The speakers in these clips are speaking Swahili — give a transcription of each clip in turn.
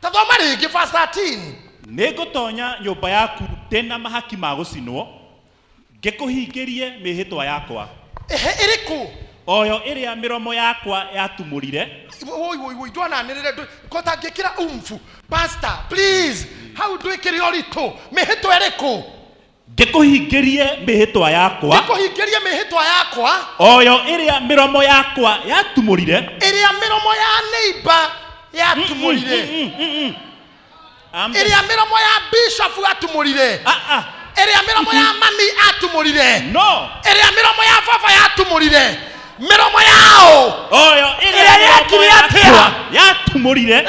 Tathoma ringi verse 13. Nĩngũtonya nyũmba yaku tena mahaki ma gũcinwo ngĩkũhingĩrie mĩhĩtwa yakwa Iriku. oyo ĩrĩa mĩromo yakwa yatumũrire. Woi ndwana nirire kota ngikira umfu. Pastor, please. How do we carry orito? Mihitwa iriku. Ngĩkũhingĩrie mĩhĩtwa yakwa. Ngĩkũhingĩrie mĩhĩtwa yakwa. Oyo ĩrĩa mĩromo yakwa yatumũrire. Ĩrĩa mĩromo ya neighbor yatumũrire. Ĩrĩa mĩromo ya bishop yatumũrire. Ĩrĩa mĩromo ya mami yatumũrire. No. Ĩrĩa mĩromo ya baba yatumũrire. Mĩromo yao. Oyo ĩrĩa yakwa yatumũrire.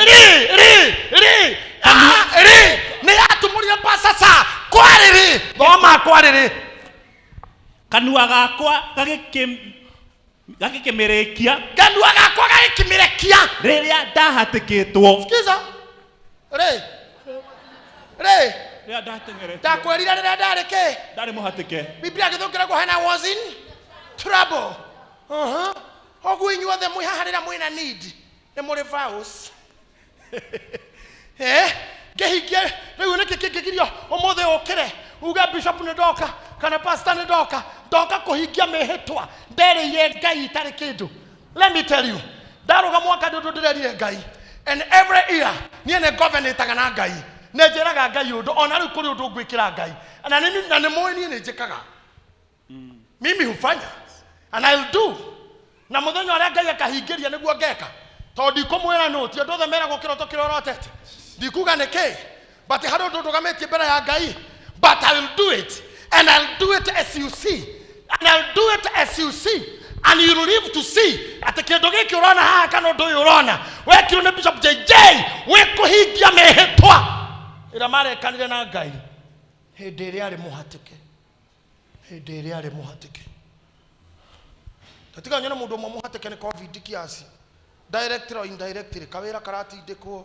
Nĩ yatumũrire pasasa. Kwarĩrĩ. Thoma kwarĩrĩ. Kanua gakwa gagĩkĩmĩrĩkia. Kanua gakwa gagĩkĩmĩrĩkia. Rĩrĩa ndahatĩkĩtwo. Sikiza. Rĩrĩa ndatengeretwo. Ndakwĩrire rĩrĩa ndarĩ ndarĩ mũhatĩke. Biblia gĩthũngĩra kuhana was in trouble. Oguo inyuothe mwĩ haha rĩrĩa mwĩna need. Nĩ mũrĩ vows. Ngĩhingie rĩu nĩkĩ kĩngĩgirio ũmũthĩ ũkĩre uga bishop nĩ ndoka kana pastor nĩ ndoka kũhingia mĩhĩtwa nderĩire Ngai itarĩ kĩndũ. Let me tell you, ndaruga mwaka ndũndũ ndĩrerire Ngai, and every year niĩ nĩ governataga na Ngai nĩ njĩraga Ngai ũndũ ona rĩu kũrĩ ũndũ ngwĩkĩra Ngai na nĩ mũĩ niĩ nĩ njĩkaga. Mimi hufanya and I'll do, na mũthenya ũrĩa Ngai akahingĩria nĩguo ngeka tondũ ndikũmwĩra no ti ũndũ othe meragwo kĩroto kĩrorotete. Ndikuga nĩkĩ but harĩ ũndũ ndũgamĩtie mbere ya Ngai, but I will do it and I'll do it as you see, and I'll do it as you see, and you live to see atĩ kĩndũ gĩkĩ ũrona haha kana ũndũ ũyũ ũrona wekirwo nĩ Bishop JJ wĩkũhingia mĩhĩtwa ĩrĩa marekanire na Ngai hĩndĩ ĩrĩa arĩ mũhatĩke. Tatiga nyona mũndũ ũmwe mũhatĩke nĩ COVID kiasi, directly or indirectly kawĩra karatindĩkwo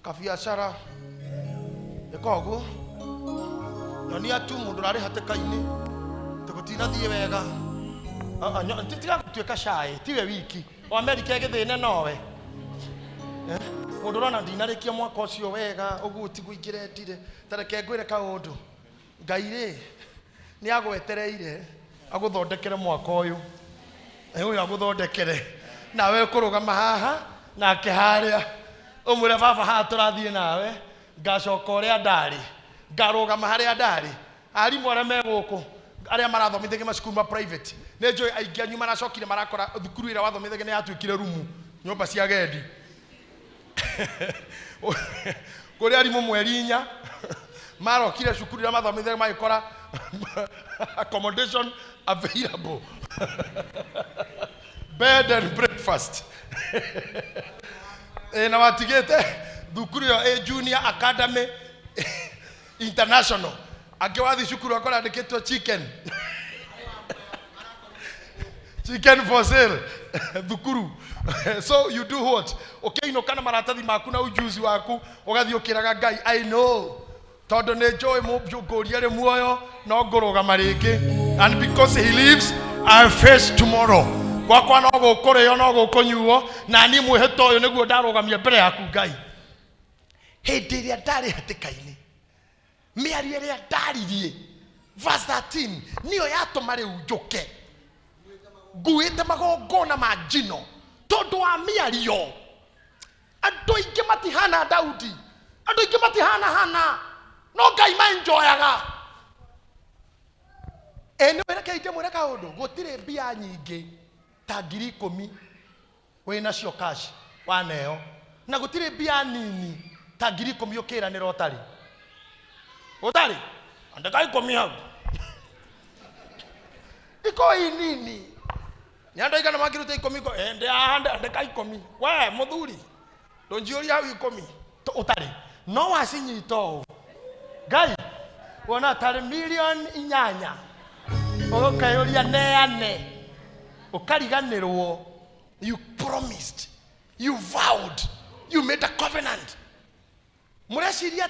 kabiacara ikoguo nyonia tu mundu rari hatĩka-inĩ tũgũtinathiĩ wega tiga gũtuĩka shy tiwe wiki o America gĩthĩne nowe mundu rona ndinarĩkia mwaka ũcio wega ũguo tigũingĩre ndire tareke ngwĩre kaũndũ Ngai rĩ nĩ agwetereire agũthondekere mwaka ũyũ ũyũ agũthondekere nawe kũrũgama haha nake harĩa umwĩre baba haha tũrathiĩ nawe ngacoka ũrĩa ndarĩ ngarũgama harĩa ndarĩ arimũ arĩa me gũkũ arĩa marathomithagia macukuru ma private nĩ njũĩ aingĩ anyu maracokire marakora thukuru ĩrĩa wathomithagia nĩ yatuĩkire rumu nyũmba cia gendi kũrĩ arimũ mweri 4 marokire cukuru ĩrĩa mathomithagia magĩkora accommodation available bed and breakfast na watigete thukuru yo Junior Academy International akiwathi cukuru akora andĩkĩtwo chicken for sale thukuru. So you do what? Okay, no kana maratathi maku na ujuzi waku ugathi ukiraga Ngai. I know tondu nĩ njũĩ mũnjũngũria rĩ muoyo no ngũrũgama rĩngĩ, and because he lives I face tomorrow. Gwakwa no gũkũrĩo no gũkũnyuo na niĩ mwĩhĩtwa ũyũ nĩguo ndarũgamia mbere yaku Ngai. Hĩndĩ ĩrĩa ndarĩ hatĩka-inĩ mĩario ĩrĩa ndaririe verse 13 niyo yatũma rĩu njũke nguĩte magongona ma njino tondũ wa mĩario. Andũ aingĩ matihana Daudi, andũ aingĩ matihana Hana, no Ngai maenjoyaga. Nĩ wĩreke ite mwĩre kaũndũ gũtirĩ mbia nyingĩ ta 10,000 wĩna cio cash waneo, na gũtirĩ mbia nini ta 10,000 ũkĩranĩra ũtarĩ andĩka 10 hau iko nini nĩ andũ aigana makĩruta 10 andĩka 10 we mũthuri ndũnjĩũria hau 10 ũtarĩ no wacinyita ũũ Ngai wona tarĩ milioni 8 ũkayũria neane ukariganĩrwo. You promised, you vowed, you made a covenant. Mureciria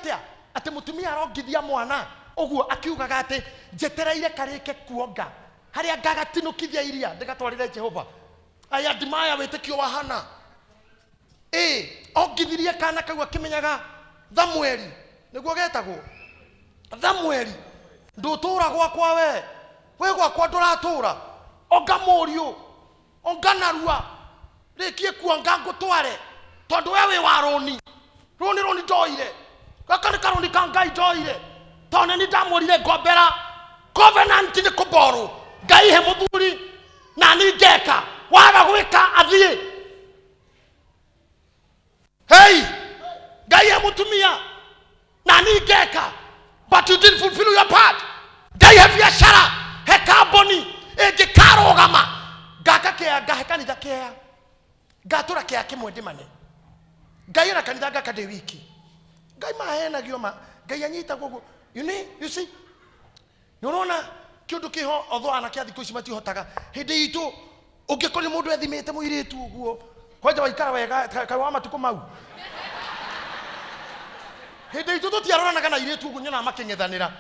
atĩ mũtumia arongithia mwana ũguo akiugaga atĩ njetereire karĩke kuonga harĩa ngagatinũkithia iria ndĩgatwarĩre Jehova. I admire wĩtĩkio wa Hana. O ongithirie kana kau akimenyaga Thamweli niguo getagwo Thamweli ndutura gwakwa we gwakwa nduratura onga muriu onga narua rikie kuonga ngutware tondu we wa roni ndoire gaka ni karoni ka Ngai ndoire tone ni ndamurire ngombera covenant ni kuboru Ngai he muthuri na ni ngeka waga gwika athie hey Ngai he mutumia na ni ngeka but you didn't fulfill your part Ngai he biashara he kamboni ingikarugama gaka kia gahe kanitha kia gatura kia kimwe ndimane Ngai na kanitha gaka de wiki Ngai mahena gioma Ngai anyita gogo you see Yorona kindu kiho otho ana kia thikũ ici matihotaga hindi itu ungikoni mundu ethimete muiritu uguo kwaja waikara wega kai wa matuko mau hindi itu tutiaroranaga na iritu uguo nyona makingethanira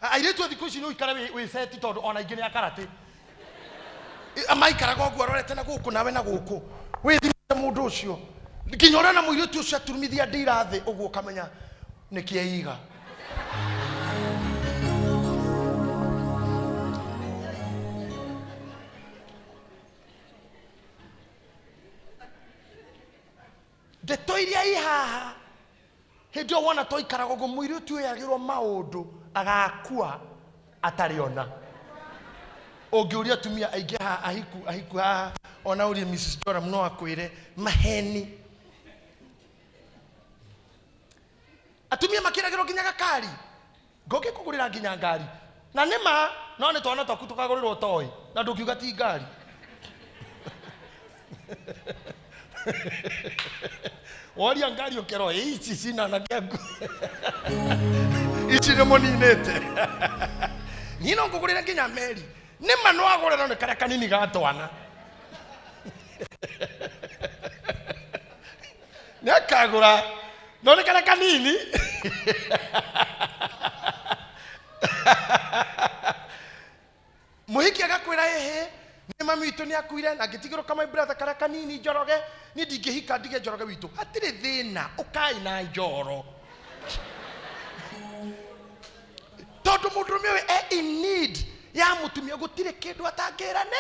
airetu thikũ ici no ikara we seti tondu ona ingine akarate amaikaraga uguo arorete na guku nawe na guku withimete mundu ucio nginyora na muiritu ucio aturumithia ndira thi uguo kamenya nikieiga ndeto iria ihaha hindi o wona toikaraga uguo muiritu uyu agirwo maundu agakua atariona ungiuria atumia aingi ahiku haha ona urie Mrs. Joram no akwire maheni atumia makiragirwo nginya gakari ngoke kugurira nginya ngari na nima no ni twana twaku tukagurirwo toi na ndukiuga ti ngari Waria ngari ukero ici sina na kyangu ici ni moninete nino ngugurira nginya meri nima no agurira ne kare kanini gatwana nakagura no ne kare kanini muhiki agakwira ehe ni mami witu ni akuire na gitigiro kama brother kare kanini njoroge ni ndingihika ndige njoroge witu atire thina ukai na njoro tondu mundurume we in need ya mutumia gutire kindu atangirane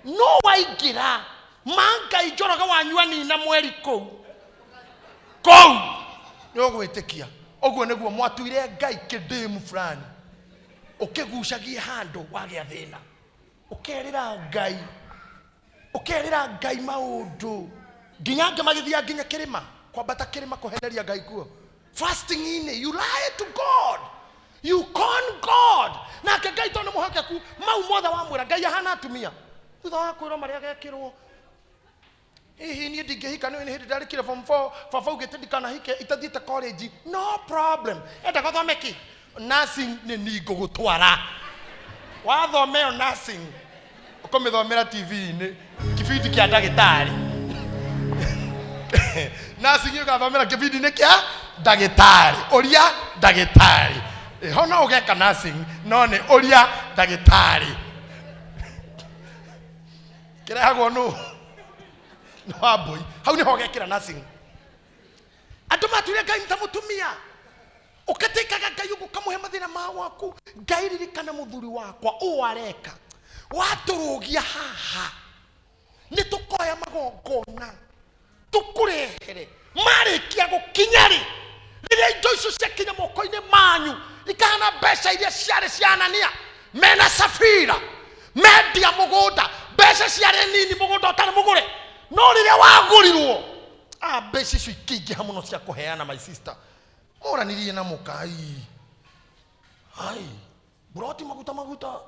no waigira manga njoroge wanyua ni na mweri kou no gwitikia oguo niguo mwatuire Ngai kidemu fulani ukigucagia handu wagia thina ukerira Ngai maundu nginya magithia nginya kirima kwambata kirima kuheneria Ngai kuo fasting in you lie to God you con God na Ngai tondu muhokeku mau mothe wa mwira Ngai hana atumia thutha wa kwirwo maria gekirwo hihi ni ndingihika ni hindi ndarikire form 4 baba ugite ndikana hike itathiite college no problem enda gothomeki nursing ni ningo gutwara wathomeo nursing ukomithomera TV-ini kibindi kia ndagitari nursing ugathomera kibindi-ini kia ndagitari uria ndagitari hona ugeka nursing no ni uria ndagitari kirahagwo no aboi hau ni hogekira nursing andu matuire Ngai mutamutumia ukatekaga Ngai ugukamuhe mathina ma waku Ngai ririkana muthuri wakwa uareka waturugia haha ni tukoya magongona tukurehere marikia gukinyari riria indo icio ciakinya moko-ini manyu ikahana mbeca iria ciarĩ cia Anania mena Safira mendia mugunda mbeca ciarĩ nini mugunda ũtarĩ mũgũre no riria wagurirwo mbeca icio ikĩingĩha mũno cia kũheana my sister moranirie na mukai ai buroti maguta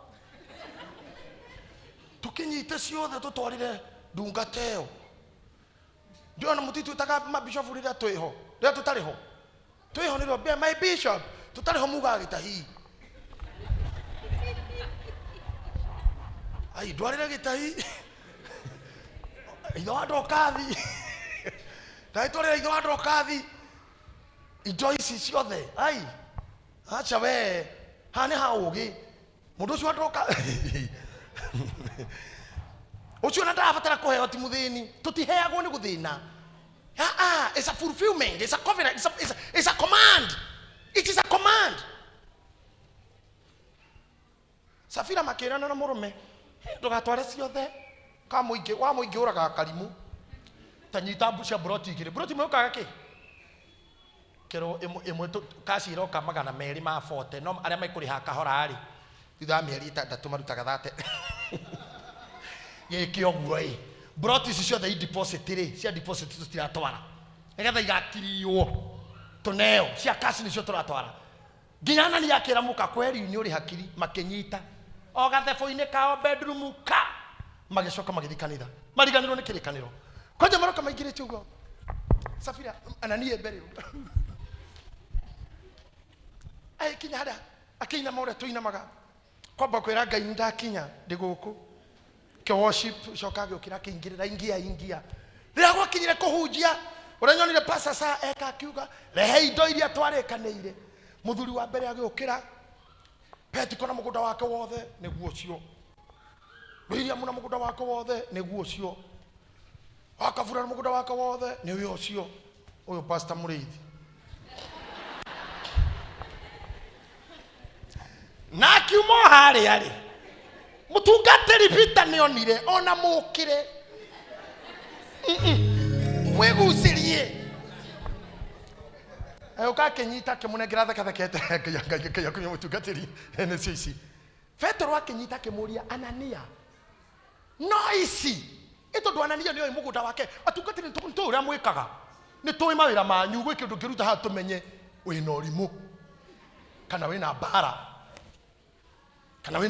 tukinyite ciothe tutwarire ndungateo ndio na mutitu itaga mabishop riria twiho riria tutariho twiho niro be my bishop tutariho muga GITAHI ai ndwarire GITAHI itho andokathi taitore itho andokathi indo ici ciothe ai acha we hane haugi mundu ucio andoka ucio na ndabatara kuheo ti muthini tutiheagwo ni guthina it's a fulfillment, it's a covenant, it's a command. It is a command. Safira makirana na murume ndugatware ciothe ka muingi wa muingi uraga karimu tanyita bucia broti igire broti mukaga ki kero imwe kashiro ka magana meri ma 40 no aria maikuri ha kahora ari thutha mieri 3 marutaga thate yeki oguo broti ciothe i deposit ri cia deposit tutiratwara nigetha igakirio tuneo cia cash nicio turatwara nginyana ni yakira muka kweri ni uri hakiri makenyita o gathebo-ini kao bedroom ka magicoka magithi kanitha mariganirwo ni kirikaniro kwaje maroka maingirite uguo Safira ananie mbere ai kinya hada akinya maure tuinamaga kwamba kwira Ngai ndakinya ndi guku ke worship coka gukira kingirira ingia rira gwakinyire kuhunjia uranyonire pasa saa eka kiuga rehe indo iria twarekanĩire muthuri wa mbere agiukira Petiko na mugunda wake wothe niguo cio William na mugunda wake wothe niguo cio Wakavura na mugunda wake wothe ni uyo cio uyo pastor Muriithi na kiumo hari ari mutungatiri Peter ni onire ona mukire mwegucirie Ayoka kenyita kemunegera thakathakete kaya kunya mutungatiri ene sisi Petro akenyita kemuria Anania no isi ito ndo Anania niyo mugunda wake atungatiri ntu uria mwikaga ni toyi mawira manyu gwe kindu kiruta ha tumenye wina orimu kana wina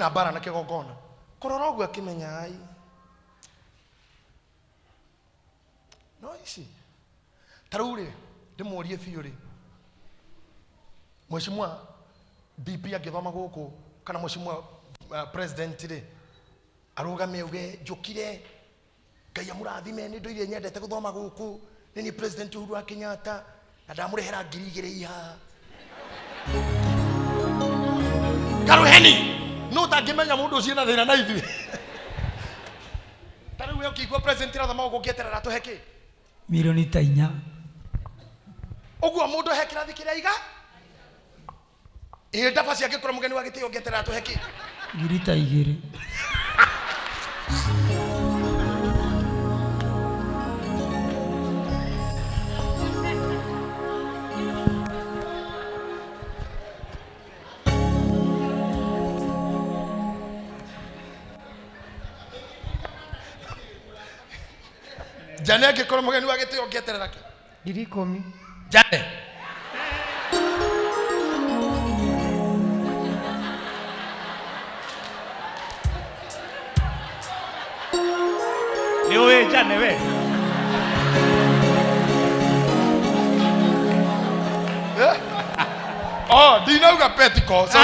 bara na kigongona korora ogwa kimenya ai no isi tarure ndimurie fiuri Mheshimiwa DP agithoma guku kana Mheshimiwa president ri arugame uge njukire Ngai amurathime ni ndo iria nyendete guthoma guku ni president Uhuru Kenyatta na ndamurehera 2,000 iha Karuheni no tangimenya mundu ucio na thina na ithui tari we ukigwa president ra thama gukieterera tuheki milioni 4 uguo mundu hekira thikiria iga ndaba ciake kura mugeni wa gitio ngeterera tuheki 2,000 Jane angikora mugeni wa gitio ngeterera ki 10,000 Jane Niwe Jane we oh dinauga Petiko so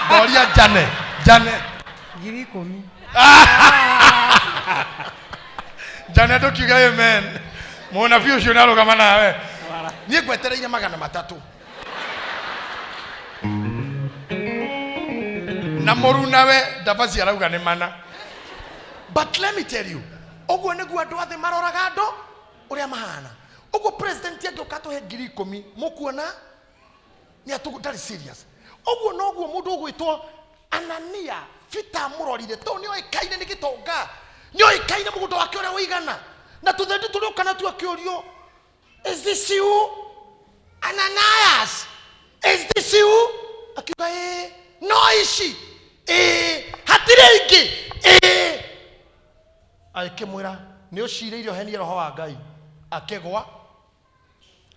boria Jane 10,000 Jane dokiga amen mona fusion alogama nawe ni gwetereire magana 3 na moru nawe ndabasi arauga ni mana but let me tell you ogwo niguo andu athe maroraga andu uria mahana ogwo president yake ukatohe 10,000 mukuona ni atugutari serious ogwo nogwo mundu ugwitwo Anania Peter murorire to ni oikaine ni gitonga ni oikaine mugunda wake uria wigana na tuthendi tuliokana tu akiorio is this you Ananias is this you akiuga no ishi hatire ingi aikimwira ni uciriirio henie roho wa Ngai akigwa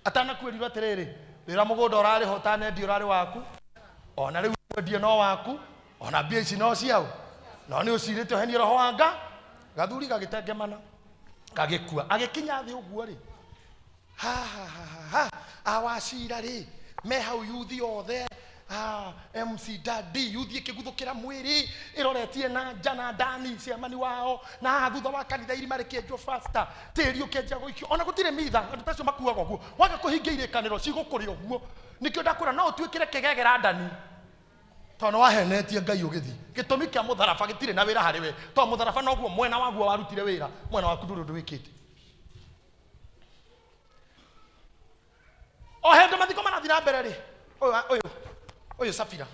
atana kwiriro atiriri wira mugunda urari hotane ndi urari waku ona riu wendio no waku ona mbia ici no ciao no ni ucirite henie roho wa Ngai gathuri gagitengemana gagikua agikinya thi uguo ri ha awacira ri me hau yuthi othe MC Daddy yuthi ikiguthukira mwiri iroretie na jana ndani ciamani wao na thutha wa kanitha irima rikienjwo faster tiri ukienja guikio ona gutire mitha andu tacio makuaga guo waga kuhingia irekaniro cigukuria uguo nikio ndakura no utwikire kigegera ndani tono wahenetie Ngai ugithi gitumi kia mutharaba gitire na wira hariwe to mutharaba no guo mwena waguo warutire wira mwena waku nduru ndwikite na mbere ri oyo Safira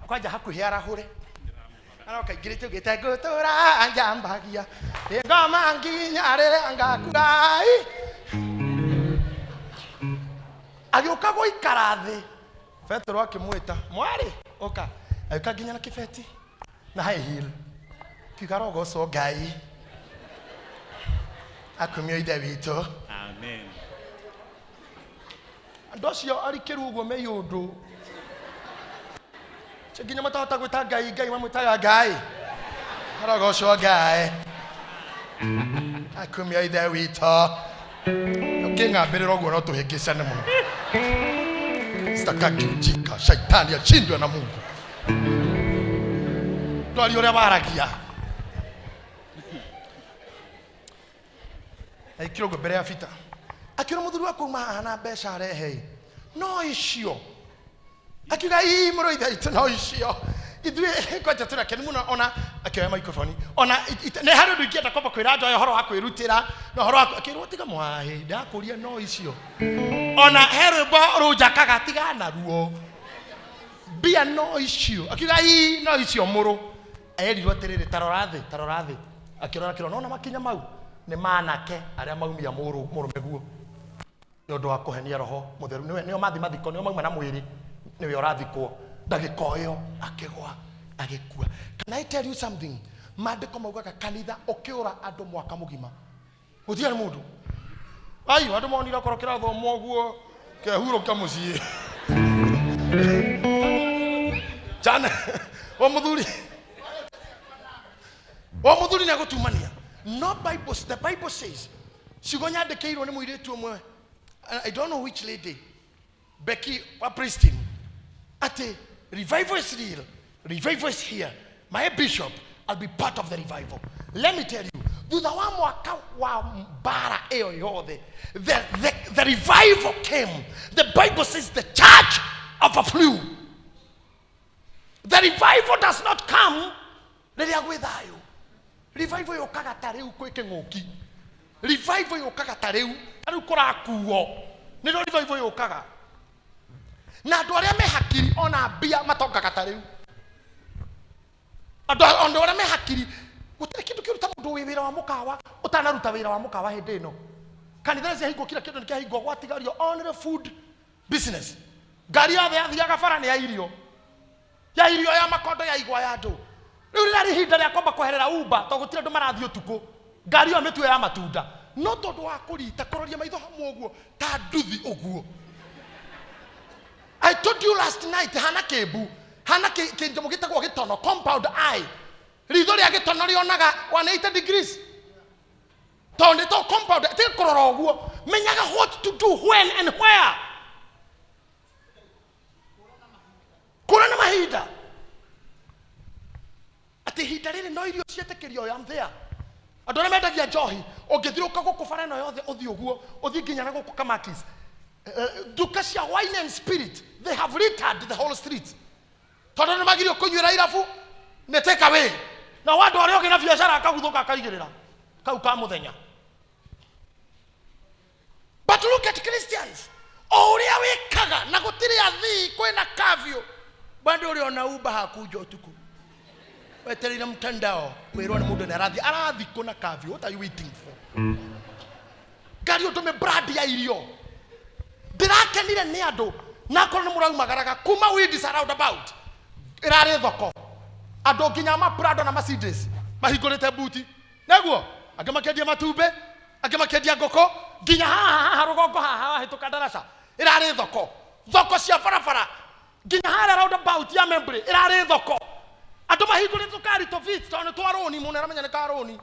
kwaja hakuhi arahure aroka igirite ugite gutura anjambagia ngoma nginya rere ngakurai agioka goikara thi Petro akimwita mwari oka agioka nginya na kibeti na high heel kigarogo so Ngai akumio ithe witũ Amen. andũ acio arikĩru ũguo me yũndũ nginya matahota gwĩta Ngai mamwĩtaga Ngai arogo ũcio Ngai akumio ithe witũ ũkĩng'ambĩrĩra ũguo no tũhĩngĩcane mũno sitaki ujinga shaitani ashindwe na Mungu ndwari ũrĩa waragia aikiro go mbere ya fita akiro muthuri wa kuma ana mbeca rehe no icio akiga imuro ithe no icio ithuĩ kwaja turakeni muno ona akioya microphone ona ne harĩ ũndũ ingĩenda kwamba kwĩra andũ aya ũhoro wa kwĩrutĩra na ũhoro wa akĩrwo tiga mwahe ndakũria no icio ona he rwĩmbo rũnjakaga tigana ruo mbia no icio akiga no icio mũrũ erirwo atĩrĩrĩ tarora thĩ akĩrora no makinya mau nĩ manake arĩa maumia mũrũme guo nĩ ũndũ wa kũhenia roho mũtheru nĩo mathiko nĩo mauma na mwĩrĩ nĩwe ũrathikwo ndagĩka ĩyo akĩgwa agĩkua. Can I tell you something? Maandĩko maugaga kanitha ũkĩũra andũ mwaka mũgima gũtiarĩ mũndũ andũ monire korwo kĩrathomwo ũguo kehurũka mũciĩ jana o mũthuri nĩagũtumania. No Bible, the Bible says, Sigonya de Keiro ne muire tu mo. I don't know which lady. Becky or Pristin. Ate revival is real. Revival is here. My bishop, I'll be part of the revival. Let me tell you, do the one more bara the revival came. The Bible says the church of a flew. The revival does not come. Let are with you. Revival yokaga tareu kweke ngoki. Revival yokaga tareu aru kora kuo. Nĩ revival yokaga. Na andũ arĩa me hakiri ona mbia matongaga tareu. Andũ arĩa me hakiri gũtirĩ kĩndũ kĩruta mũndũ wĩ wĩra wa mũkawa ũtanaruta wĩra wa mũkawa hĩndĩ ĩno. Kanitha cia hingo kila kĩndũ nĩ kĩahingwo gwatigario only food business. Ngari yothe yathiaga bara nĩ ya irio. Ya irio ya makondo ya igwa ya andũ. Riu rĩrĩ hinda rĩa kwamba kweherera Uber to gũtirĩ andũ marathiĩ ũtukũ. Ngari ĩyo mĩtwe ya matunda. No tondũ wa kũrita kũroria maitho hamwe ũguo ta nduthi ũguo. I told you last night hana kĩmbu. Hana kĩnjamo gĩtagwo gĩtono compound eye. Ritho rĩa gĩtono rĩonaga 180 degrees. Tondũ to compound ti kũrora ũguo. Menyaga what to do when and where. Kũrana mahinda. Ati hinda rĩrĩ no irio cietĩkĩrio ya mthea. Andũ arĩa mendagia njohi ũngĩthiũka gũkũ bara ĩno yothe ũthiĩ ũguo ũthiĩ nginya na gũkũ Kamakis. Duka cia wine and spirit, they have littered the whole street. Tondũ nĩ magirio kũnyuĩra irabu nĩ take away. Na wandũ arĩa ũgĩ na biacara akaguthũka akaigĩrĩra kau ka mũthenya. But look at Christians. O ũrĩa wĩkaga na gũtirĩ athii kwĩna kavio. Bado ũrĩa ona Uber hakuja ũtukũ. Weterera mtandao kwĩrwo nĩ mũndũ nĩ arathi kuna kavio. What are you waiting for? Gari ũtũme brand ya irio. Ndĩrakenire nĩ andũ na korwo nĩ mũraumagaraga kuma Windis roundabout ĩrarĩ thoko. Andũ nginya ma Prado na Mercedes mahingũrĩte buti. Naguo angĩ makendia matumbĩ, angĩ makendia ngũkũ, nginya haha rũgongo haha hĩtũka ndaraca ĩrarĩ thoko. Thoko cia barabara nginya harĩa roundabout ya Membry ĩrarĩ thoko. Andũ mahingũrĩte tukari tofit tondũ twaroni mũno aramenya nĩ karoni.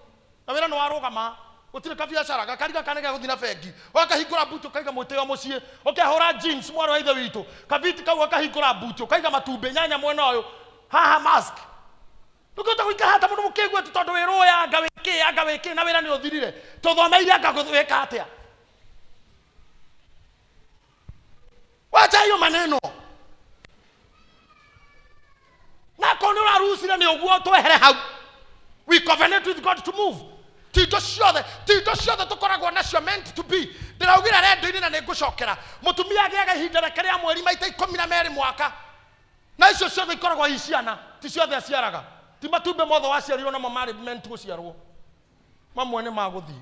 Na wĩra nĩ warũgama. Gũtirĩ kabiacara gakariga kanega gũthina bengi. Wakahingũra butu kaiga mũtĩo mũciĩ. Ũkehũra jeans mwarĩ wa ithe witũ. Kabiti kau akahingũra butu kaiga matumbĩ nyanya mwena ũyũ. Haha mask. Ndũkĩhota gũikara hata mũndũ mũkĩigua tondũ wĩrũya anga wĩkĩ na wĩra nĩ ũthirire. Tũthomeire anga gwĩka atĩa. Wacha hiyo maneno. Na kono la ruhusi na ni uguo twehere hau. We covenant with God to move. Tito ciothe tukoragwo nacio meant to be. Ndiraugire rendo-ini na nigucokera. Mutumia agiaga ihinda reke ria mweri maita 12 mwaka. Na icio ciothe ikoragwo iciana, ti ciothe aciaraga. Ti matumbe mothe waciarirwo na mama meant guciarwo. Mamwe ni maguthii.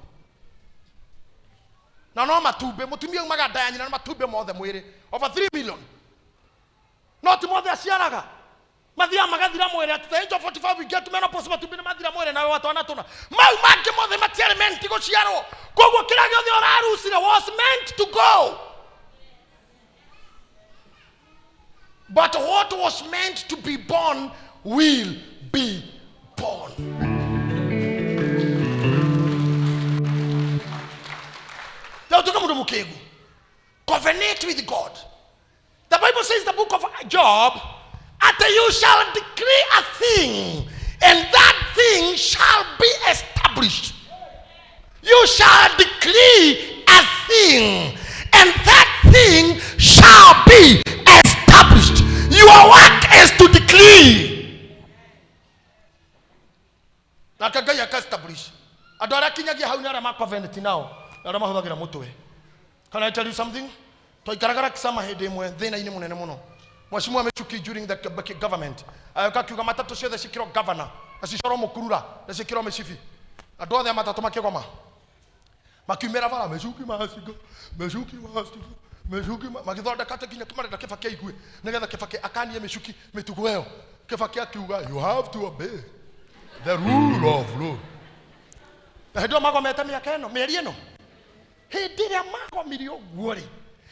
Na no matumbe mutumia umaga nda ya nyina na matumbe mothe mwiri over 3 million. No ti mothe aciaraga. Mathia magathira mwere at the age of 45 we get to menopause matumbi mathira mwere nawe watwana tuna mau mangi mothe matiare meant guciarwo koguo kira giothe orarucire was meant to go, but what was meant to be born will be born. Dautoka mundu mukegu covenant with God. The Bible says, the book of Job, that you shall decree a thing, and that thing shall be established. You shall decree a thing, and that thing shall be established. Your work is to decree. Nakagaya ka establish. Adora kinyagia hau nara ma covenant now. Nara mahuthagira mutwe. Can I tell you something? Toikaragara kisama hede mwe thina ini munene muno. Mwashimu amechuki during the government. Akakiuga matatu ciothe cikiro governor. Acicoro mukurura, acikiro meshifi. Andu othe matatu makigoma. Makiumira bara mechuki masigo. Mechuki masigo. Mechuki magithondeka kinya kimarenda Kibaki igue. Nigetha Kibaki akanie mechuki mitugo yo. Kibaki akiuga you have to obey the rule of law. Ndio magomete miaka eno, mieri eno. Hindi ria magomire uguo ri.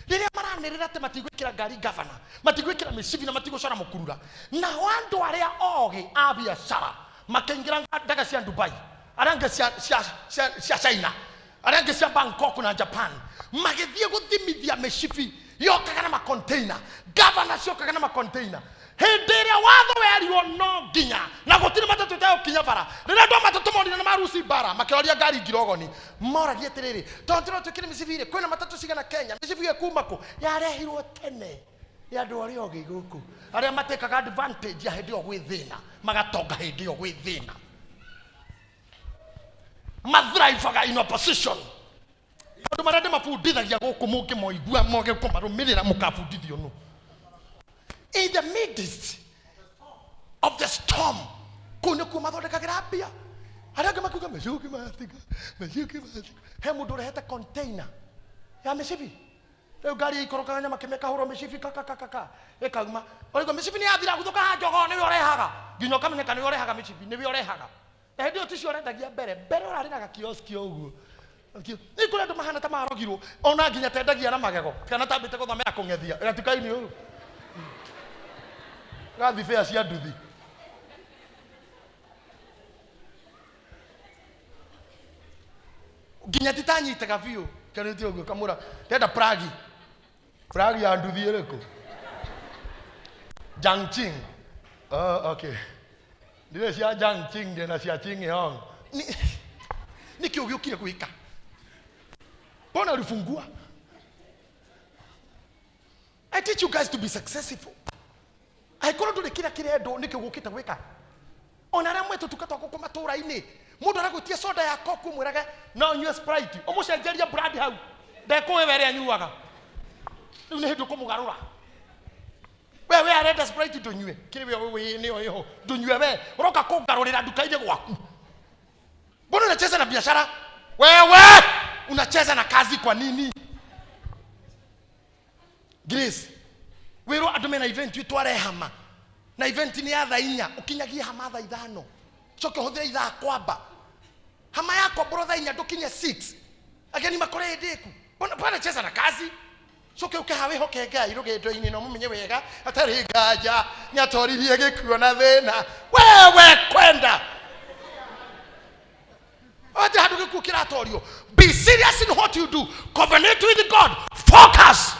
Riria maranirira te matigwikira ngari governor, matigwikira micibi na matigocora mukurura. Na wandu aria ogi a biashara makingira ndaga cia Dubai, aranga cia China, aranga cia Bangkok na Japan, magithie guthimithia micibi yokaga na ma container, governor ciokaga na ma container. Hindi ria watho werirwo no nginya na gutiri matatu tayo kinya bara. Riria ndo matatu morire na marusi bara makiroria ngari ngirogoni moragie tiriri tontiro tukire micibire kwina matatu cigana Kenya micibi kuma ku yarehirwo tene ya andu aria ogi guku aria matekaga advantage ya hindi o gwithina magatonga hindi o gwithina mathrivaga in opposition. Andu marende mabundithagia guku mungi moigua moge kumarumirira mukabundithio no. In the midst of the storm, kuna kumathondekagira mbia. Aranga makuga mecuki masiga. He mundu rehete container ya mecibi. Riu ngari ikorokaga nyama kimeka huro mecibi kaka. Ekauma. Origo mecibi ni athira guthuka ha njogo ni orehaga. Nginya kamenyeka ni orehaga mecibi, ni orehaga. Na ndio ticio orendagia mbere urari na kioski uguo. Ni kule ndo mahana ta marogirwo. Ona nginya tendagia na magego. Kana tambite guthomera kungethia. Gatikaini uyu. Gathi fea cia nduthi. Nginya titanyitaga biu kana ti uguo kamura tenda Prague ya nduthi iriku Jiangqing. Okay, ndire cia Jiangqing ndina cia Qinghong. Ni kiugio kile kuika bona ulifungua. I teach you guys to be successful. I call to the kira kirendo nikyo gukita gwika. Onara mwetu tukatwa ku matura-ini. Mundu aragutia soda ya koku mwiraga no nyue Sprite. Omucenjeria brand hau. Ndekuwe were anyuaga. Riu ni hindu kumugarura. We arenda Sprite tunyue. Kiri we ni oyo. Tunyue we. Uroka kugarurira duka-ini gwaku. Mbona unacheza na biashara? Wewe unacheza na kazi kwa nini? Grace. Wero adomena event witware hama. Na event ni ya thaa 4 ukinyagia hama thaa 5. Coke huthira ithaa kwamba. Hama yako bro thaa 4 ndukinye 6. Ageni makore ndeku. Bona cheza na kazi. Coke ukahawe hoke Ngai rugendo-ini no mumenye wega atari ngaja ni atoririe gikuo na thina. Wewe kwenda. Ati hadu gikuo kiratorio. Be serious in what you do. Covenant with God. Focus.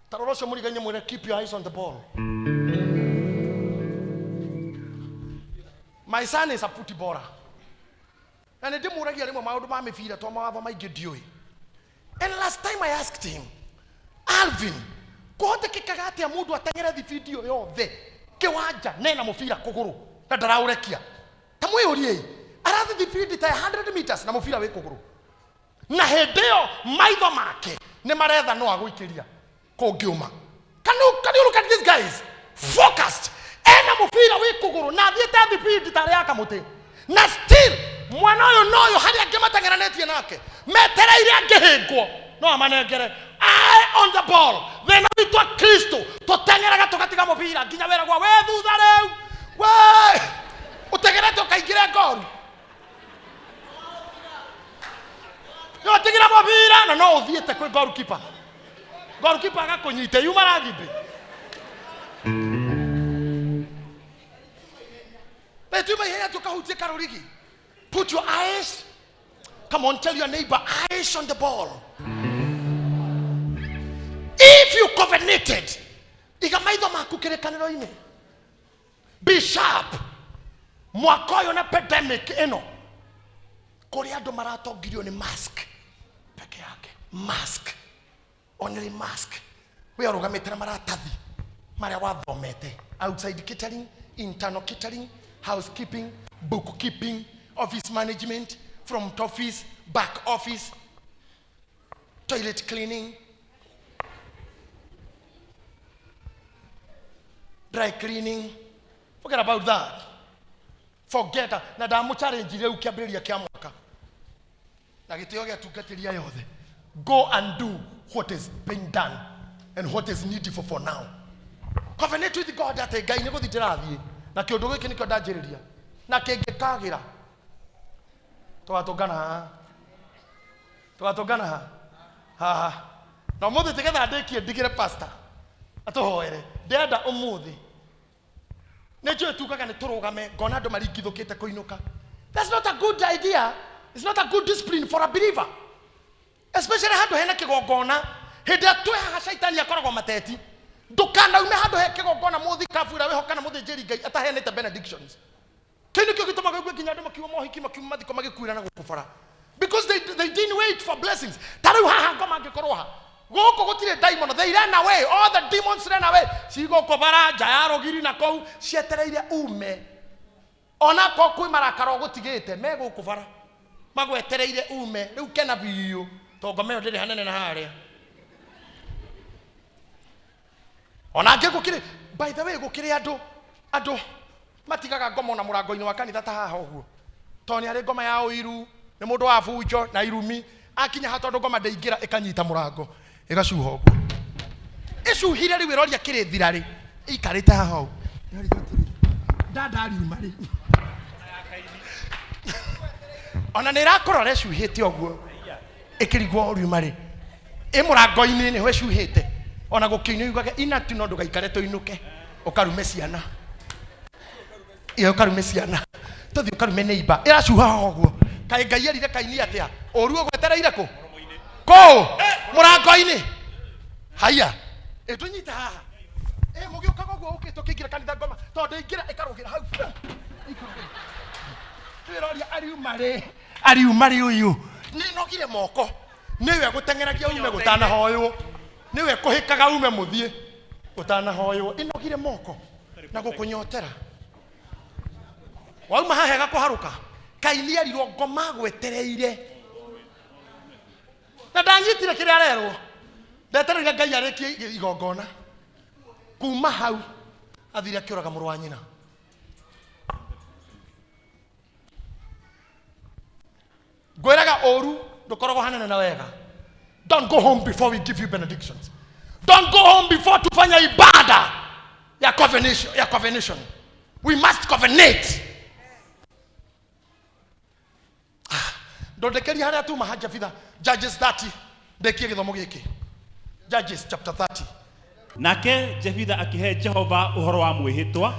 Tarorosho muri ganye mwere keep your eyes on the ball. My son is a footballer. And ndi muragia rimwe maundu ma mifira to mawatho maingi ndiui. And last time I asked him, Alvin, kuhotekekaga atia mundu atengere thi video yothe kiwanja nena mufira kuguru na daraurekia. Ta tamwĩũrie arathi defeat ta 100 meters na mũbira wĩ kũgũrũ na hĩndĩ ĩyo maitho make nĩ maretha no agũikĩria kũngĩũma. Can you look at these guys focused ena mũbira wĩ kũgũrũ na athiĩte defeat ta ya kamũtĩ na still mwana ũyũ noyo harĩa angĩmateng'eranĩtie nake metereire angĩhĩngwo no amanengere eye on the ball. Thĩna witũ a Kristo tũteng'eraga tũgatiga mũbira nginya wĩragwo we thutha rĩu we ũtegerete ũkaingĩre ngoru no tigira mũbira na no ũthiĩte kwĩ goalkeeper agakũnyite yuma ragimbi. Letuma ihenya tukahutie karurigi. Put your eyes, come on, tell your neighbor, eyes on the ball. If you covenanted, igamaitho maku kĩrĩkanĩro-inĩ, be sharp. Mwaka ũyũ na pandemic ĩno kũrĩa andũ maratongirio nĩ mask peke yake, mask, only mask. We ũrũgamĩte na maratathi marĩa wathomete, outside catering, internal catering, housekeeping, bookkeeping, office management, front office, back office, toilet cleaning, dry cleaning. Forget about that. Forget that. Na damu challenge leo kiambĩrĩria kĩa mwaka. Na gĩtĩo gĩa tungatĩria yothe. Go and do what is being done and what is needed for now. Covenant with God that Ngai nĩ gũthiĩ ndĩrathiĩ. Na kĩũndũ gĩkĩ nĩkĩo ndanjĩrĩria. Na kĩngĩkagĩra. Tũgatũngana ha. Na mũthĩ tĩgetha ndĩkie ndigĩre pastor. Atũhoere. Ndenda ũmũthĩ. Nejo tukaga nĩ tũrũgame ngona andũ maringithũkĩte kũinũka. That's not a good idea. It's not a good discipline for a believer. Especially handũ hena kĩgongona. Hĩndĩ ĩrĩa twĩhaga shaitani akoragwo mateti. Ndũkanaume handũ he kĩgongona mũthi kabura wĩhoka na mũthĩnjĩri Ngai ataheanĩte benedictions. Kĩndũ kĩo gĩtũmaga gũkũ nginya andũ makiuma mohiki makiuma mathiko magĩkuĩra na gũkũ bara. Because they didn't wait for blessings. Tarĩu haha ngoma angĩkorwo ha. Gũkũ gũtirĩ diamond, they ran away. All the demons ran away. Cigũkũ bara nja ya rũgiri na kũu cietereire ume. Ona ko kwĩ marakara gũtigĩte me gũkũ bara. Magwetereire ume. Rĩu kena biũ. Tongoma ĩyo ndĩrĩ hanene na harĩa. Ona angĩ gũkĩrĩ, by the way gũkĩrĩ andũ matigaga ngoma na mũrango-inĩ wa kanitha ta haha ũguo. Tondũ nĩ arĩ ngoma ya ũiru, nĩ mũndũ wa bunjo na irumi. Akinya ha tondũ ngoma ndĩingĩra ĩkanyita mũrango. Ĩgacuha ũguo. Ĩcuhire rĩu ĩroria kĩrĩ thirarĩ. Ikarĩte haha ũguo. Ndandariuma rĩ. Ona nĩ ĩrakũrora ĩcuhĩte ũguo. Ĩkĩrigwo riuma rĩ. Mũrango-inĩ nĩho ĩcuhĩte. Ona gũkĩinyo yugaga inatu no ndũgaikare tũinũke. Ũkarume ciana. Iyo ũkarume ciana. Tũthiĩ ũkarume neighbor. Ĩracuha ũguo. Kaĩ Ngai erire Kaini atĩa? Ũru ũgwetereire kũ? Kũ? Mũrango-inĩ. Haya. Ĩtũnyita haha. Mũgĩũkaga ũguo ũkĩingĩra kanitha ngoma. Tondũ ingĩra ĩkarũgĩra hau. Twĩroria ariuma rĩ ũyũ. Nĩ nogire moko. Nĩwe gũteng'eragia ume gũtanahoywo. Niwe kuhikaga ume muthie utanahoywo inogire moko na gũkũnyotera. Wauma hahega kũharuka. Kaini arirwo ngoma gwetereire. Na ndanyitire kĩrĩa arerwo. Ndetereire Ngai arĩkie igongona. Kuma hau athire akĩũraga mũrũ wa nyina. Ngwĩraga ũru ndũkoragwo hanene na wega. Don't go home before we give you benedictions. Don't go home before tufanya ibada ya covenation. We must covenant. Ndondekeria harĩa tu mahaja fitha. Judges 30. Ndekie gĩthomo gĩkĩ. Judges chapter 30. Nake Jefitha akĩhe Jehova ũhoro wa mwĩhĩtwa.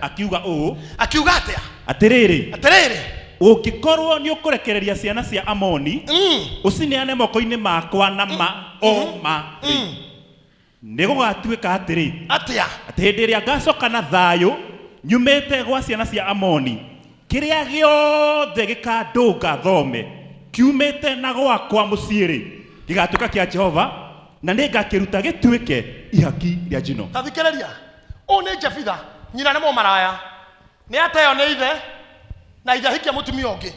Akiuga ũũ. Akiuga atĩa? Atĩrĩrĩ. Ũngĩkorwo nĩ ũkũrekereria ciana cia Amoni, ũcineane moko-inĩ makwa na nĩ gũgatuĩka atĩrĩ. Atĩa? Atĩ hĩndĩ ĩrĩa ngacoka na thayũ nyumĩte gwa ciana cia Amoni, kĩrĩa gĩothe gĩkandũnga thome kiumĩte na gwakwa mũciĩ-rĩ gĩgatuĩka kĩa Jehova na nĩ ngakĩruta gĩtuĩke ihaki rĩa njino. Tathikĩrĩria. Ũũ nĩ Jefitha, nyina nĩ mũmaraya. Nĩ ateo nĩ ithe na idahikia mutumia onge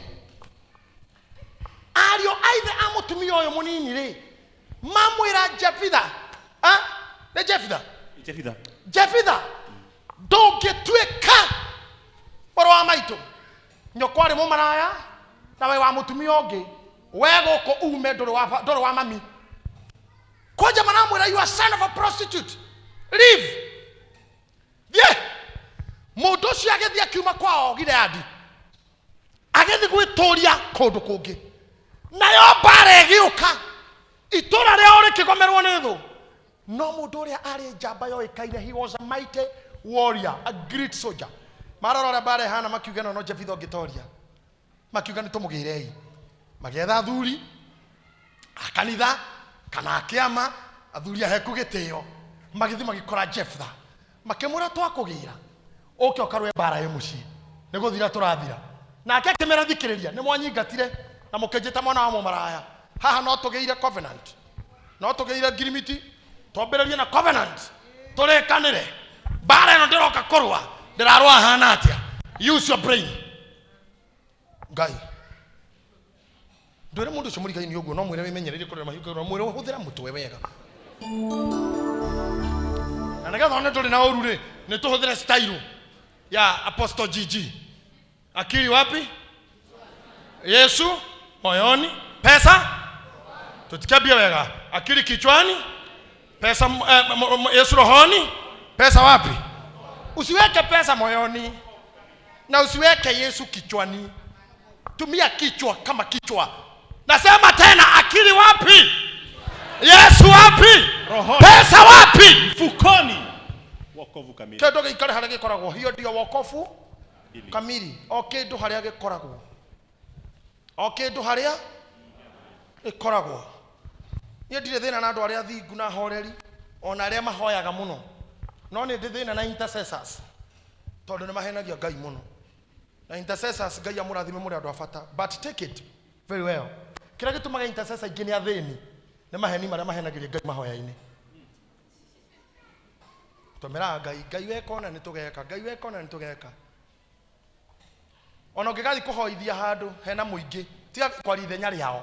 ario aithe a mutumia oyo munini ri mamwira Jefitha ne Jefitha ndũngĩtuĩka mũrũ wa maitũ nyoko arĩ mũmaraya na we wa mutumia onge we gũkũ ume ndũrĩ wa mami koja manamwĩra you are son of a prostitute leave mũndũ ũcio agĩthiĩ akiuma kwao Gileadi agĩthiĩ gwĩtũria kũndũ kũngĩ nayo mbara ĩgĩũka itũra rĩao rĩkĩgomerwo nĩ thũ no mũndũ ũrĩa arĩ njamba yoĩkaine he was a mighty warrior, a great soldier. Marora bare hana makiuga no Jefitha ngitoria makiuga nĩ tũmũgĩrei magĩetha athuri akanitha kana akĩama athuri aheku gĩtĩo magĩthiĩ magĩkora Jefitha makĩmũra twakũgĩra ũke ũkarũe bara ĩ mũciĩ nĩ gũthira tũrathira nake akĩmera thikĩrĩria nĩ mwanyingatire na mũkĩnjĩta mwana wa mũmaraya haha no tũgĩire covenant no tũgĩire ngirimiti twambĩrĩrie na covenant tũrĩkanĩre bara ĩno ndĩroka kũrũa ndĩrarũa hana atĩa use your brain ngai ndwĩre mũndũ ũcio mũrigai nĩ ũguo no mwĩre wĩmenyereire kũrera mahiũ no mwĩre ũhũthĩra mũtwe wega na nĩgetha one tũrĩ na ũru rĩ nĩ tũhũthĩre style ya Apostle GG akili wapi Yesu moyoni pesa tutikabia wega akili kichwani pesa Yesu rohoni pesa wapi usiweke pesa moyoni na usiweke Yesu kichwani tumia kichwa kama kichwa nasema tena akili wapi Yesu wapi rohoni pesa wapi mfukoni wokovu kamili kendo gĩikare harĩa gĩkoragwo hiyo ndio wokovu kamili kĩndũ harĩa gĩkoragwo kĩndũ harĩa gĩkoragwo niĩ ndirĩ thĩna na andũ arĩa thingu na horeri ona arĩa mahoyaga mũno no nĩ ndĩ thĩna na intercessors tondũ nĩ mahenagia Ngai mũno na intercessors Ngai amũrathime mũrĩ andũ a bata but take it very well kĩrĩa gĩtũmaga intercessor ingĩ nĩ athĩni nĩ maheni marĩa mahenagĩria Ngai mahoya-inĩ tũmera Ngai wekona nĩ tũgeka Ngai wekona nĩ tũgeka ona ũngĩgathiĩ kũhoithia handũ hena mũingĩ tiga kwaria ithenya rĩao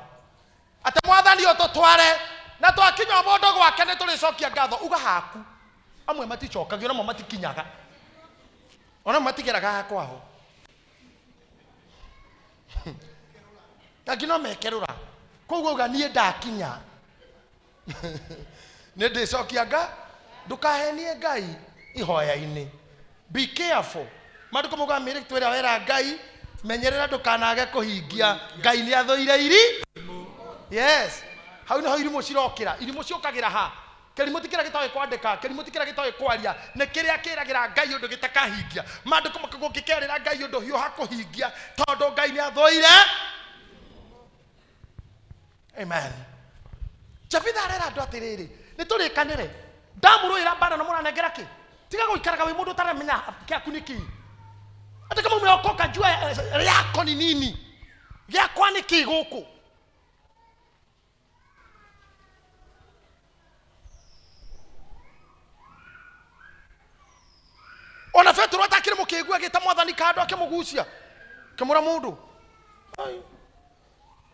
atĩ mwathani ũtũtware na twakinya mũndũ gwake nĩ tũrĩcokia ngatho uga haku amwe maticokagio namo matikinyaga ona matigeraga hakwao ngino mekerũra koguo uga niĩ ndakinya nĩ ndĩcokia ndũkahenie Ngai ihoya-inĩ be careful maandĩko mauga mĩrĩ twĩra wera Ngai menyerera ndũkanage kũhingia Ngai nĩ athũire iri yes hau nĩ ho irimũ cirokĩra irimũ ciũkagĩra ha kĩrimũ ti kĩrĩa gĩtoĩ kwandĩka kĩrimũ ti kĩrĩa gĩtoĩ kwaria nĩ kĩrĩa kĩragĩra Ngai ũndũ gĩtakahingia maandĩko makagwo kĩkerĩra Ngai ũndũ hiũ hakũhingia tondũ Ngai nĩ athũire amen Jefitha arera andũ atĩrĩrĩ nĩ tũrĩkanĩre ndamũrũĩra mbara na mũranengera kĩ tiga gũikaraga wĩ mũndũ ũtaramenya kĩaku nĩ kĩ hata kama umeokoka jua yako ni nini yako ni kĩ gũkũ ona Petro atakire mũkĩigua agĩta mwathani kando akĩmũgucia kĩmũra mũndũ ai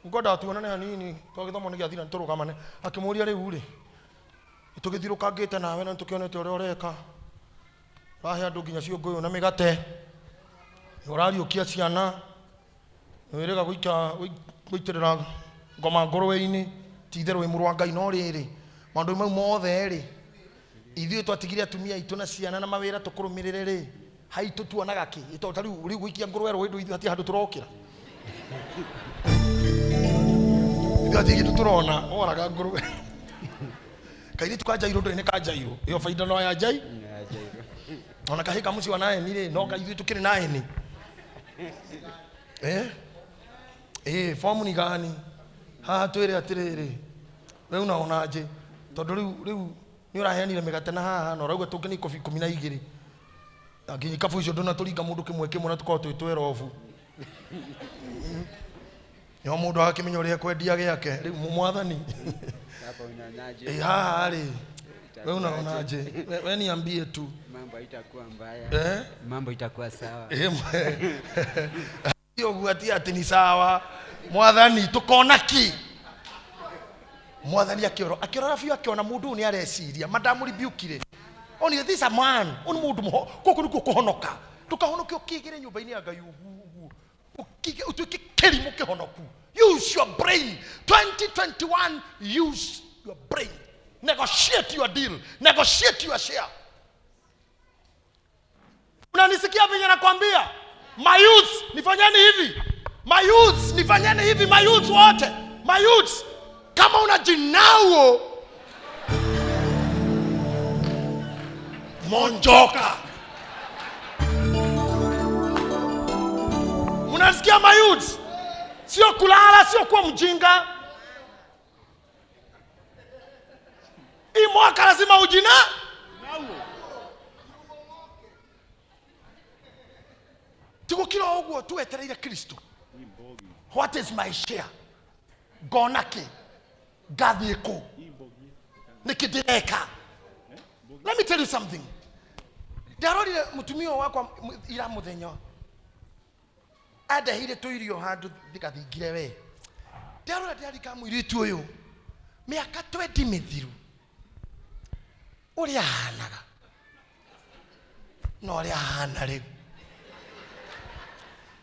ngoda tuonane hanini twagĩthoma nĩ gĩathira tũrũgamane akĩmũria rĩu rĩ tũgĩthirũkangĩte nawe na tũkĩonete ũrĩa ũreka rahe andũ nginya ciũngũyũ na mĩgate ũrariũkia ciana wĩrĩga gũitĩrĩra ngoma ngũrũwe-inĩ ti itherũ wĩ mũrũ wa Ngai no rĩrĩ maũndũ mau mothe rĩ ithuĩ twatigire atumia aitũ na ciana na mawĩra tũkũrũmĩrĩre rĩ haitũ tuonaga kĩ tondũ rĩu gũikia ngũrũwe rũĩ ndũ ithuĩ handũ tũrokĩra gati turona oraga ngũrũwe kaini tukajairwo ndũ nĩ kajairwo iyo faida no ya jai ona kahika muci wa naye nire no kaithuĩ tukiri naye ni fomu ni gani ha twĩre atĩrĩrĩ wewe unaona aje tondũ rĩu nĩ ũraheanire mĩgate na haha no rauga tũngĩ nĩ kobi 12 nginya kabu icio ndona tũringa mũndũ kĩmwe na tũkorwo twĩtwera ofu yo mũndũ akĩmenya ũrĩa kwendia gĩake rĩu mwathani hapo unaonaje haha rĩ wewe unaonaje wewe niambie tu mambo itakuwa mbaya mambo itakuwa sawa Yo guatia ati ni sawa. Mwathani tukona ki. Mwathani akirora biu akiona mundu ni areciria madamu rebuke only this a man on mundu koko niko kuhonoka tukahonoka ukigire nyumba-ini ya Ngai ugu ukige utuke kerimu kihonoku. Use your brain. 2021, use your brain. Negotiate your deal, negotiate your share. Unanisikia vile nakwambia? My youth nifanyeni hivi, my youth nifanyeni hivi, my youth wote, my youth. Kama unajinao monjoka. Unasikia my youth? Sio kulala, sio kuwa mjinga. Hii mwaka lazima ujina. Tuko kila ogwo tuetereire Kristo. What is my share? Gonake. Gadhieko. Nikidireka. Let me tell you something. Darori mutumio wako ira muthenyo. Adahire tuirio handu thikathingire we. Darora diari kamwiritu uyu. Miaka 20 mithiru. Uria hanaga. No uria hana riu.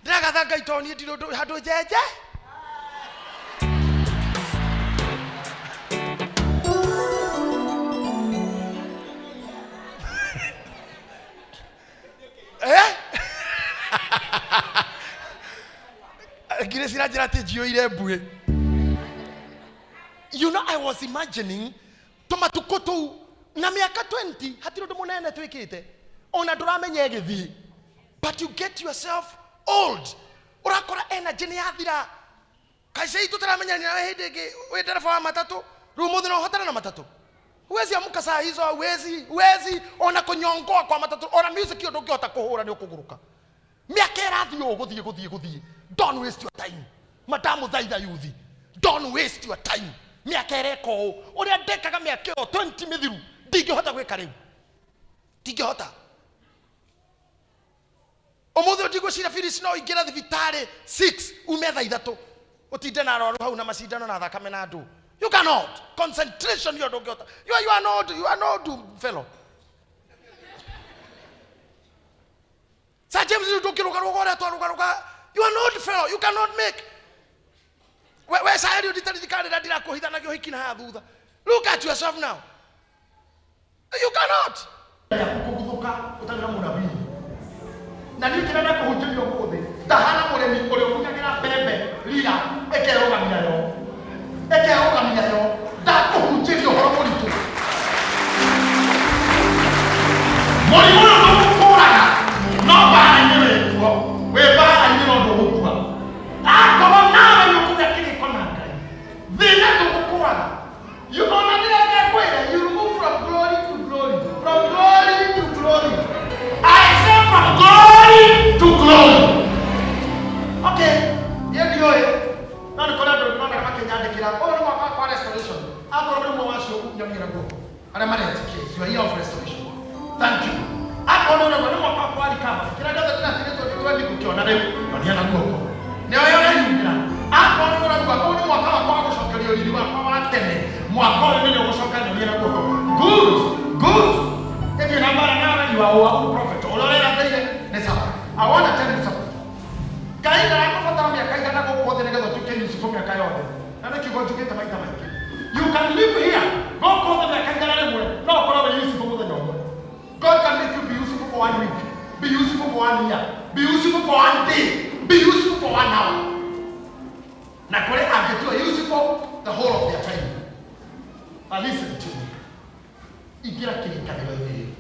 Ndaga thanga itoni ndirodo handu jeje. You know, I was imagining tomatukoto na miaka 20 hatirodo munene twikite ona nduramenye githi, but you get yourself old. Urakora energy ni yathira kaise itu taramenya ni nawe hindingi we dereva wa matatu rumuthi no hotana na matatu uwezi amuka saa hizo uwezi ona kunyongoa kwa matatu ona music yo ndungihota kuhura ni ukuguruka miaka irathio guthie. Don't waste your time. Madamu thaitha yuthi, don't waste your time. Miaka ereko uria ndekaga miaka 20 mithiru ndingihota gwika riu, ndingihota. Omuthe ndigwicira Phyllis no ingira thibitari 6 umetha ithatu utinde na arwaru hau na macindano na thakame na andu. You cannot. Concentration you ndungihota. You are not fellow. Sa James ndukiruka rugora twaruka. You are not fellow. You cannot make. Where's I you did dira kuhitha na gihiki na thutha. Look at yourself now. You cannot. Kuguthuka utana munabii. Na ni kirana kuhunjirio muthi. Ndahana muremi uri ukunyagira bembe lira ekerugamia yo. Ndakuhunjirio horo muritu. Murimu no kukuraga. No ba nyere kuo. We ba nyere ndo gukua. Akoma nawe yukuja kile kona ngai. Thina ndo gukuraga. You only get kwenda. You move from glory to glory. From glory to glory. I say from glory to glory. Okay. Ndio nani kona ndo kama kenyandikira. Oh no kwa restoration. Akoro ndo mwasho kunyamira go. Ana manage case. You are here of restoration. Thank you. Akoro ndo kwa recover. Kila ndio tena kukiona leo. Ndio na ngoko. Ndio yona yingira. Akoro ndo kwa mwaka wa kushokelio iliwa kwa tene. Mwaka ndio kushoka ndio na ngoko. Good. If you number now you are our prophet. Olorera tele nesa. I want to tell you something. Kaida yako fatamia kaida nako kote ngezo tukeni usifomia kayote. Nana kigojo kita maita maiki. You can live here. Go kote na kaida na mwe. No kwa be useful for the job. God can make you be useful for 1 week. Be useful for 1 year. Be useful for 1 day. Be useful for 1 hour. Na kule agetua useful the whole of their time. But listen to me. Igira kirikaniro hili.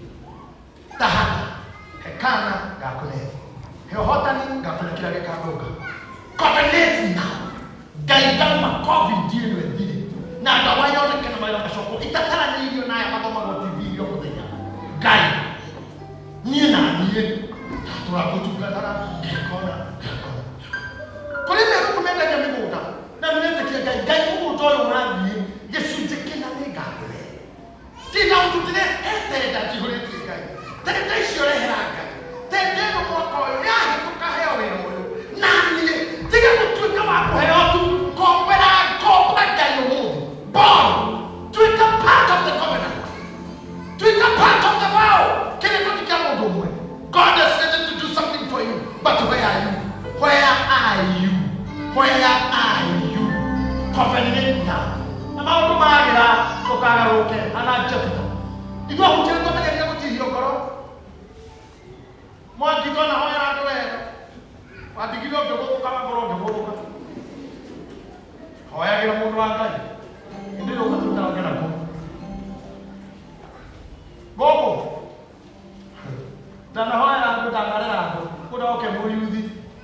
Tahana. Hekana gakune. Hehotani gakune kila gekagoga. Covenant now. Gaidama COVID deal with dili. Na dawayo na kana mayo kashoko. Itatara ni hiyo na ya matoma kwa TV hiyo kudenya. Gai. Nina niye. Turakutugatara gekona. Kule me kumenda ya miguda. Na mnete kia gai Mungu toyo mradi. Yesu jekina ni gakule. Tina ututine ete da jihore gai. Tende shore heraga. Tende no mwako ya tukahewa wewe. Nani gĩkinya na maũndũ magĩra ũkagarũrũke ananjĩka igua hũnjĩrĩ tũmenyeria gũtihio ngoro Mwangi twana hoya andũ wega wandigire ũngĩgũthũka magoro ũngĩgũthũka hoyagĩra mũndũ wa Ngai ĩndĩ rĩu gatũtaragĩra kũ gũkũ ndanahoyera andũ ndanarera andũ kũndoke mũyuthi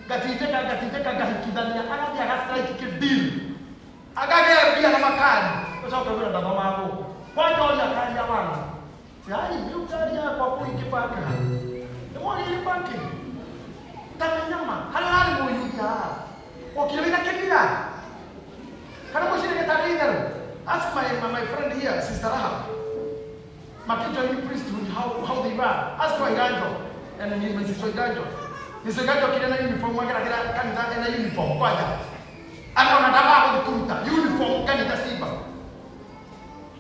gatitĩka ngahikithania agathiĩ agastrike kĩdili agagĩa mbia na makari ũcoke wĩra ndathoma gũkũ kwanja ũria kari ya wana yaani rĩu kari yakwa kũingĩbanga nĩmwagĩire banki ndamenyama harĩa ararĩ mũyuthi haha okire wĩna kĩmira kana mũcirĩ gĩtarĩ itherũ ask my friend here sister Rahab Makito in priesthood how they run ask my Ganjo and my sister Ganjo kile na uniform wake na kanisa na uniform kwanza ana unataka kukuta uniform kanisa Simba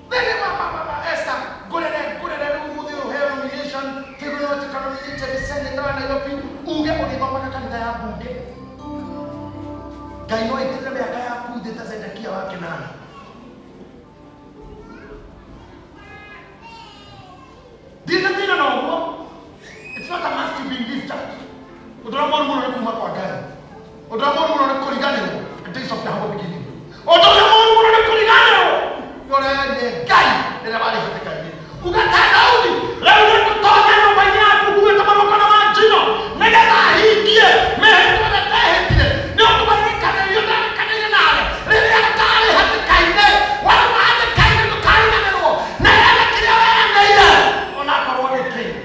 nene mama Esther gole na umuthi uheo nomination figure to nominate senator na yopi uge ukigoma kanisa ya bunge Gaino itire miaka yaku ndetazendekia wake nani Dina no it's not a must to be in this church Odoramoro muno kuma kwa gari Odoramoro muno kuliganiro the days of the humble beginning Odoramoro muno kuliganiro yore ne gai ila bali zote gai ukataka Daudi leo kutoka nyumba yako kuwe kama mkono wa jino negeza hikie mehitwa na tehitile ni okubarika na yoda kanene nale lele akale hata kaine wala maana kaine kukaina nero na yale kile wewe ndio ona kwa wale kile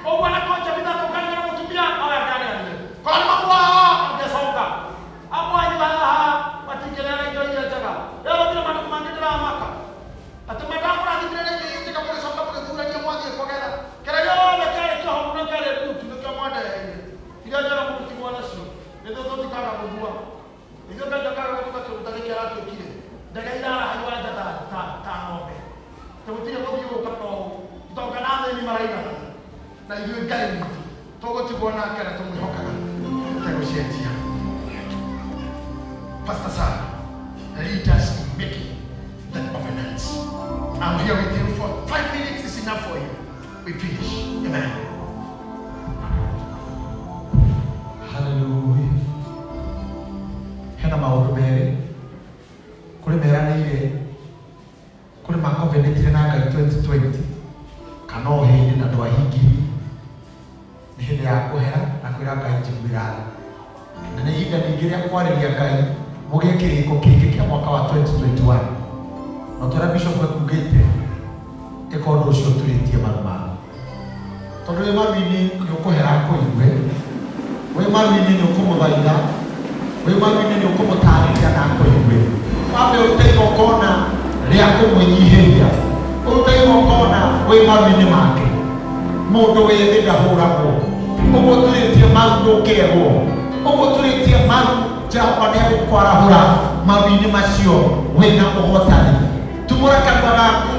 o bwana kocha vida tokana na mtumia au ya gani yale kwa mambo angesonga hapo anywa patikelele ndio ile jaga leo bila maana kumangedera maka atumata kwa ndivile ile kama ile songa kwa dura ni mwaje kwa gala kile yole kile kwa hakuna kile mtu ndio mwada ile jana kumtimwana sio ndio zote kaka kujua ndio kaka kaka kutoka kutariki yake kile daga ila hayo ta ngombe tutakutia kwa hiyo kama tutakanana ni maraika na hiyo gani togo tibona kana tumuhoka takushetia Pastor Sir lead us in making that covenant I'm here with you for 5 minutes is enough for you we finish amen hallelujah hena maũndũ merĩ kũrĩ meranĩire kũrĩ makovenetire na Ngai 2020 kana o hĩndĩ na ndwahingiri nĩ hĩndĩ ya kũhera na kwĩra Ngai njiguĩra na nĩ ihinda ningĩ rĩa kwarĩria Ngai mũgĩe kĩrĩko kĩngĩ kĩa mwaka wa 2021 na tũrĩa bishop ekugĩte ĩka ũndũ ũcio tũrĩtie maru mao tondũ wĩ maru-inĩ nĩ ũkũhera kũigue wĩ maru-inĩ nĩ ũkũmũthaitha wĩ maru-inĩ nĩ ũkũmũtarĩria na kũigue wambe ũrute igongona rĩa kũmũnyihĩria ũrute igongona wĩ maru-inĩ make mũndũ wĩthĩ ndahũragwo ũguo tũrĩtie maru ndũkĩegwo ũguo tũrĩtie maru Jehova nĩ egũkwarahũra maru-inĩ macio wĩna ũhotani tumũra kanua gaku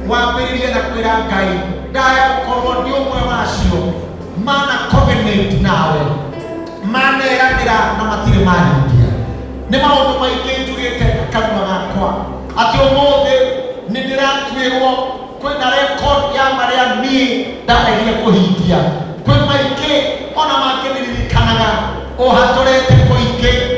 wambĩrĩrie na kwĩra Ngai ndaya gũkorwo nĩ ũmwe wacio mana covenant nawe maneranĩra na matirĩ mahingia nĩ maũndũ maingĩ njugĩte kanua gakwa atĩ ũmũthĩ nĩ ndĩratuĩrwo kwĩna record ya marĩa niĩ ndaregire kũhingia kwĩ maingĩ ona mangĩ nĩririkanaga ũhatũrĩte kũingĩ